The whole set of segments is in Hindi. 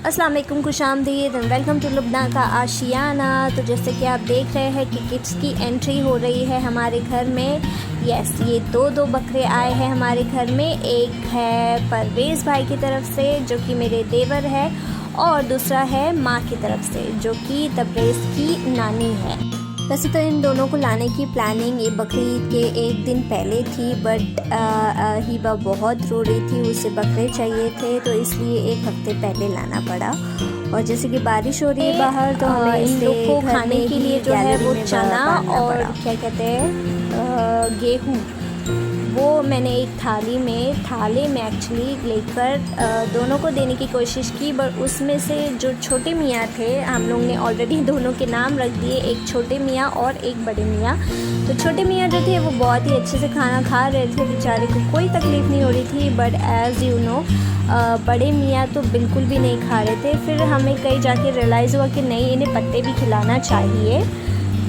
अस्सलाम वालेकुम, खुशामदीद एंड वेलकम टू लुबना का आशियाना। तो जैसे कि आप देख रहे हैं कि किड्स की एंट्री हो रही है हमारे घर में। यस, ये दो बकरे आए हैं हमारे घर में। एक है परवेज़ भाई की तरफ से जो कि मेरे देवर है, और दूसरा है माँ की तरफ से जो कि तबरेज़ की नानी है। वैसे तो इन दोनों को लाने की प्लानिंग ये बकरीद के एक दिन पहले थी, बट हिबा बहुत रो रही थी, उसे बकरे चाहिए थे, तो इसलिए एक हफ्ते पहले लाना पड़ा। और जैसे कि बारिश हो रही है बाहर, तो हमें इन लोग को खाने के लिए जो है वो चना और क्या कहते हैं गेहूँ, वो मैंने एक थाले में एक्चुअली लेकर दोनों को देने की कोशिश की। बट उसमें से जो छोटे मियाँ थे, हम लोग ने ऑलरेडी दोनों के नाम रख दिए, एक छोटे मियाँ और एक बड़े मियाँ। तो छोटे मियाँ जो थे वो बहुत ही अच्छे से खाना खा रहे थे, बेचारे को कोई तकलीफ़ नहीं हो रही थी। बट एज़ यू नो बड़े मियाँ तो बिल्कुल भी नहीं खा रहे थे। फिर हमें कहीं जाके रियलाइज़ हुआ कि नहीं, इन्हें पत्ते भी खिलाना चाहिए।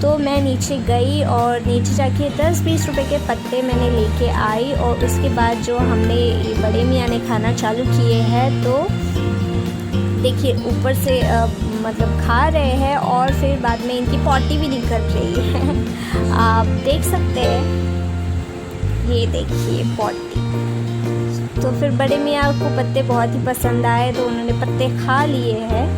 तो मैं नीचे गई और नीचे जाके 10-20 रुपए के पत्ते मैंने लेके आई, और उसके बाद जो हमने ये बड़े मियाँ ने खाना चालू किए हैं, तो देखिए ऊपर से मतलब खा रहे हैं, और फिर बाद में इनकी पॉटी भी निकल रही है। आप देख सकते हैं, ये देखिए पॉटी। तो फिर बड़े मियाँ को पत्ते बहुत ही पसंद आए, तो उन्होंने पत्ते खा लिए हैं।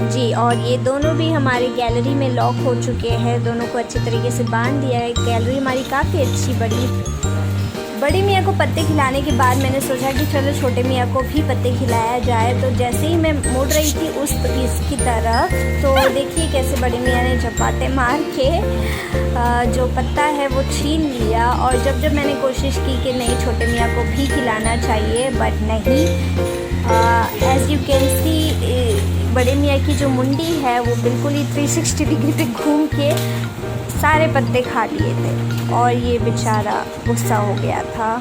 जी, और ये दोनों भी हमारी गैलरी में लॉक हो चुके हैं, दोनों को अच्छे तरीके से बांध दिया है। गैलरी हमारी काफ़ी अच्छी बड़ी मियाँ को पत्ते खिलाने के बाद मैंने सोचा कि चलो छोटे मियाँ को भी पत्ते खिलाया जाए। तो जैसे ही मैं मुड़ रही थी इसकी तरफ, तो देखिए कैसे बड़ी मियाँ ने झपाटे मार के जो पत्ता है वो छीन लिया। और जब मैंने कोशिश की कि नहीं, छोटे मियाँ को भी खिलाना चाहिए, बट नहीं। एज़ यू कैन सी, बड़े मियाँ की जो मुंडी है वो बिल्कुल ही 360 डिग्री पे घूम के सारे पत्ते खा लिए थे, और ये बेचारा गुस्सा हो गया था।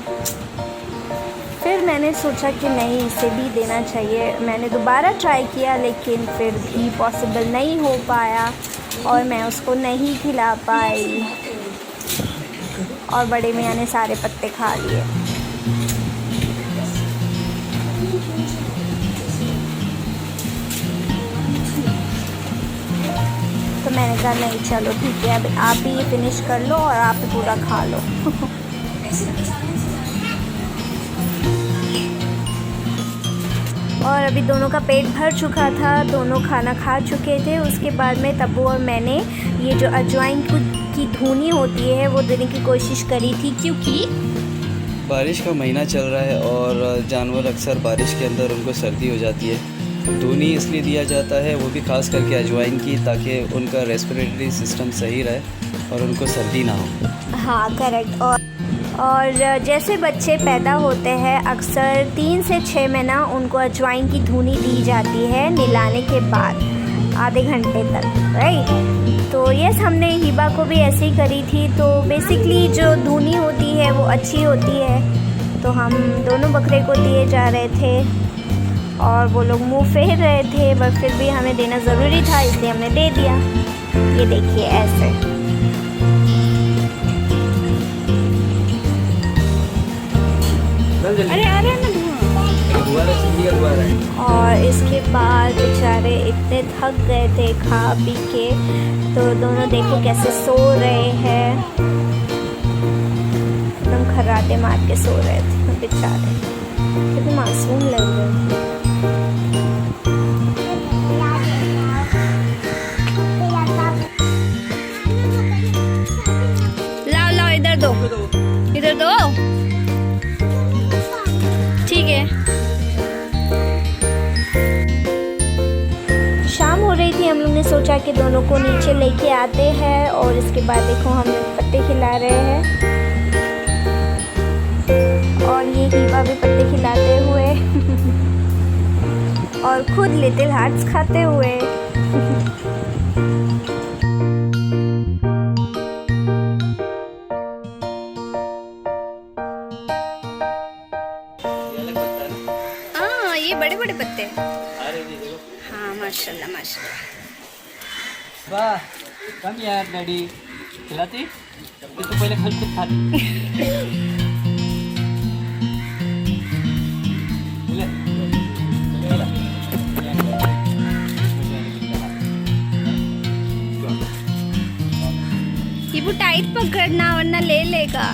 फिर मैंने सोचा कि नहीं, इसे भी देना चाहिए। मैंने दोबारा ट्राई किया, लेकिन फिर भी पॉसिबल नहीं हो पाया और मैं उसको नहीं खिला पाई, और बड़े मियाँ ने सारे पत्ते खा लिए। तो मैंने कहा नहीं, चलो ठीक है, अब आप भी ये फिनिश कर लो और आप भी पूरा खा लो। और अभी दोनों का पेट भर चुका था, दोनों खाना खा चुके थे। उसके बाद में तब्बू और मैंने ये जो अजवाइन की धुनी होती है वो देने की कोशिश करी थी, क्योंकि बारिश का महीना चल रहा है और जानवर अक्सर बारिश के अंदर उनको सर्दी हो जाती है। धुनी इसलिए दिया जाता है, वो भी ख़ास करके अजवाइन की, ताकि उनका रेस्पिरेटरी सिस्टम सही रहे और उनको सर्दी ना हो। हाँ, करेक्ट। और जैसे बच्चे पैदा होते हैं, अक्सर 3 से 6 महीना उनको अजवाइन की धुनी दी जाती है नहलाने के बाद, आधे घंटे तक, राइट। तो यस, हमने हिबा को भी ऐसे ही करी थी। तो बेसिकली जो धुनी होती है वो अच्छी होती है, तो हम दोनों बकरे को दिए जा रहे थे और वो लोग मुंह फेर रहे थे, पर फिर भी हमें देना ज़रूरी था, इसलिए हमने दे दिया। ये देखिए ऐसे। अरे आ रहा है ना धुआं। और इसके बाद बेचारे इतने थक गए थे खा पी के, तो दोनों देखो कैसे सो रहे हैं, एकदम खर्राटे मार के सो रहे थे बेचारे, कितने मासूम लग रहे थे। लाओ इधर दो, ठीक है। शाम हो रही थी, हम लोग ने सोचा कि दोनों को नीचे लेके आते हैं, और इसके बाद देखो हम पत्ते खिला रहे हैं, और ये हिबा भी पत्ते खिलाते हुए और खुद लिटिल हार्ट्स खाते हुए। ये बड़े बड़े पत्ते, हाँ माशाल्लाह माशाल्लाह। वाह, कम यार डैडी खिलाती, ये तो पहले खुद खाती। टाइट पकड़ना वरना ले लेगा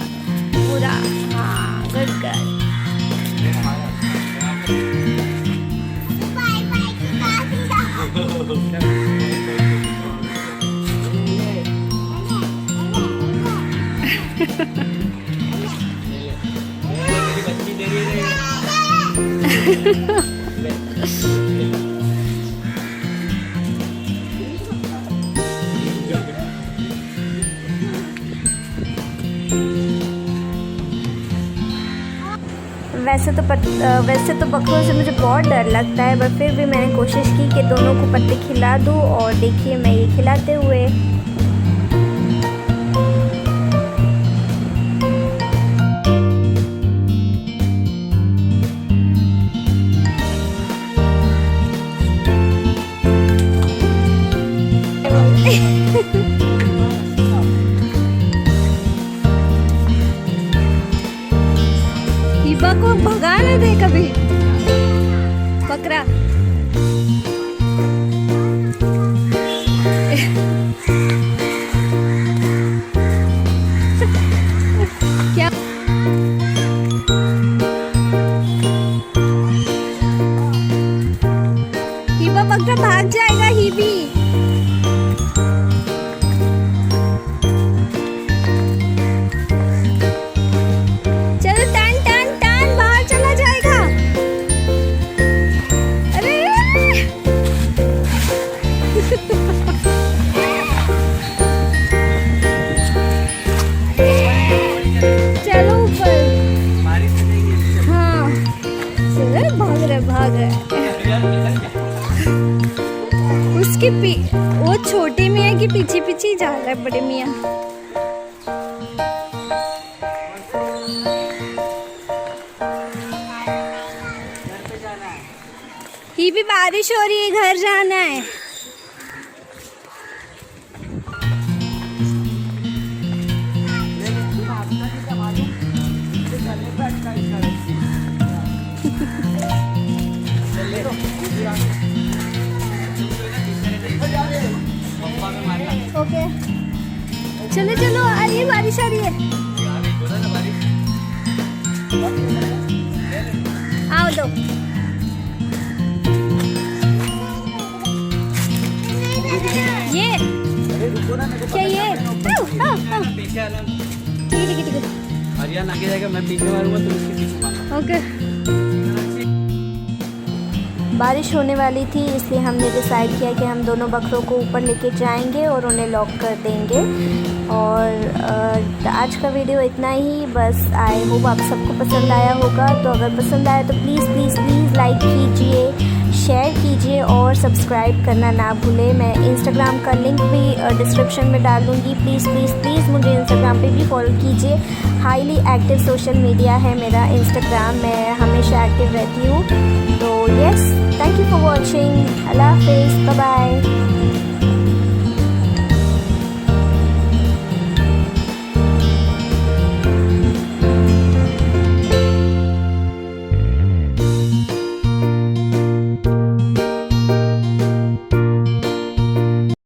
पूरा। हाँ गुड गर्ल। वैसे तो बकरों से मुझे बहुत डर लगता है, पर फिर भी मैंने कोशिश की कि दोनों को पत्ते खिला दूँ, और देखिए मैं ये खिलाते हुए। हिबा को भगा ना दे कभी बकरा। क्या हिबा बकरा भाग जाएगा। हिबी भाग रहा है। उसके वो छोटे मियाँ के पीछे पीछे ही जा रहा है बड़े मियाँ। ही भी बारिश हो रही है, घर जाना है। ओके चलो चलो, आ रही है बारिश, आ रही है। आओ दो। ये क्या ये? ठीक है हरियाणा आगे जाएगा, मैं पीछे मारूंगा, तुम उसके पीछे मारना। ओके। बारिश होने वाली थी, इसलिए हमने डिसाइड किया कि हम दोनों बकरों को ऊपर लेके जाएंगे और उन्हें लॉक कर देंगे। और आज का वीडियो इतना ही, बस आई होप आप सबको पसंद आया होगा। तो अगर पसंद आया तो प्लीज़ प्लीज़ प्लीज़ लाइक कीजिए, शेयर कीजिए और सब्सक्राइब करना ना भूलें। मैं इंस्टाग्राम का लिंक भी डिस्क्रिप्शन में डालूँगी। प्लीज़ प्लीज़ प्लीज़ मुझे इंस्टाग्राम पे भी फॉलो कीजिए। हाईली एक्टिव सोशल मीडिया है मेरा इंस्टाग्राम, मैं हमेशा एक्टिव रहती हूँ। तो yes, thank you for watching. अल्लाह हाफिज़, बाय बाय।